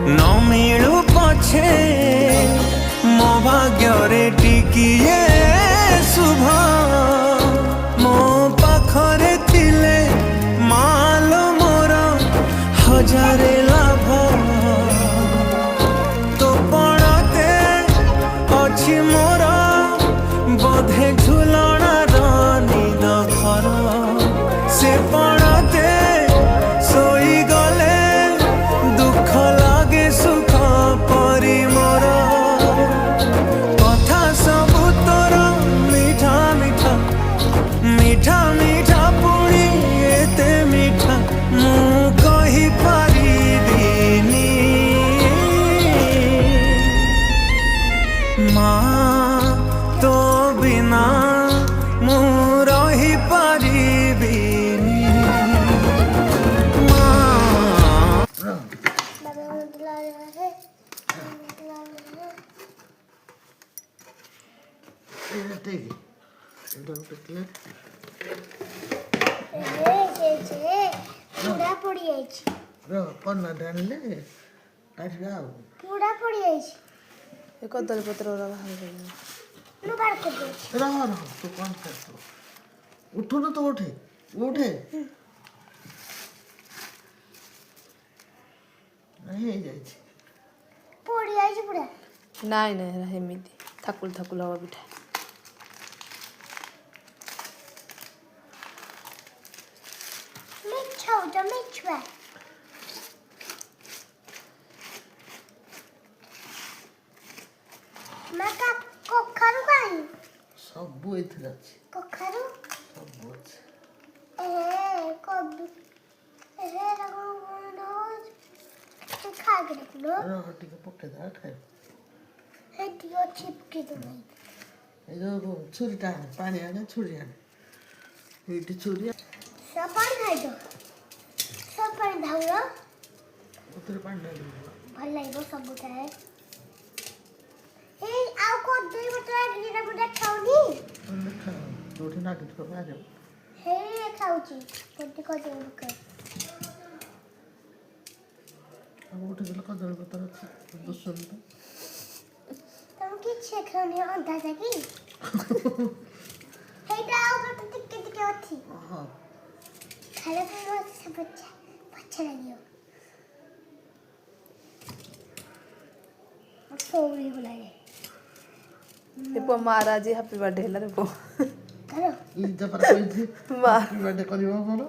न मिलू पछे मो भाग्य टिकिए शुभ मो पाखरे थिले मालो मोर हजारे लाभ तो पड़ते अच्छी मोर बोधे झुलणार निद घर से पड़ते सोई गले दुख लागे सुख परी मोर कथा सबु तोर मीठा मीठा मीठा मीठा पुणी एते मीठा मु कहि पारिबिनी माँ तो बिना मु रही पारिबिनी माँ। ପୁଡ଼ା ପଡ଼ି ଯାଇଛି କନା ଢାଣିଲେ କାଟିବା ଆଉ ପୁଡ଼ା ପଡ଼ି ଯାଇଛି ଏ କଦଳୀ ପତ୍ର ଗୁରା ବାହାର କରିବ। ମୁଁ ବାହାର କରିଦେଉଛି ରହ ରହ ତୁ କ'ଣ ଖାଇଛୁ ଉଠୁନୁ ତୁ ଉଠେ ଉଠେ ହେଇଯାଇଛି ପଡ଼ି ଯାଇଛି ପୁରା ନାଇଁ ନାଇଁ ହେରା ଏମିତି ଥାକୁଲ ଥାକୁଲ ହବ ପିଠା। ମିଛ ହଉଛ ମିଛୁଆ ମା କଖାରୁ କାହିଁ ସବୁ ଏଥିରେ ଅଛି କଖାରୁ ସବୁ ଅଛି କୋବି ଏରା କ'ଣ ଖାଇକି ଦେଖୁନ ରହ ଟିକେ ପକେଇଦେବା ଖାଇବ ଏଠି ଚିପକି ଦେବ ଏଇ ଯେଉଁ ଛୁରୀଟା ଆଣେ ପାଣି ଆଣେ ଛୁରୀ ଆଣେ ଏଇଠି ଛୁରୀ सब पानी खाई दो सब पानी धाउर ଉପରେ ପାଣି ଢାଳିବ भल लागो सब खाए ए आउ को दुई बटला गिरा बुडा खाउनी ଯୋଉଠି ନାଗିଥିବ ବାହାରିବ हे खाउची कोटी को दे बुका ଆଉ ଗୋଟେ ଦିନ କଦଳୀ ପତ୍ର ଅଛି ଦୁଶୁନି ତ तुम की छे खाने अंधा जाकी हेटा आउ बट टिके टिके अछि ହଁ खाले पर सब अच्छा लगियो सोई बुलाए ଏ ପୁଅ ମାର ଆଜି ହାପି ବାର୍ଥଡେ ହେଲା ରେ ପୁଅ। करो ଲିଜା ପରା କହିଛି ମା ବାର୍ଥଡେ କରିବ ମୋର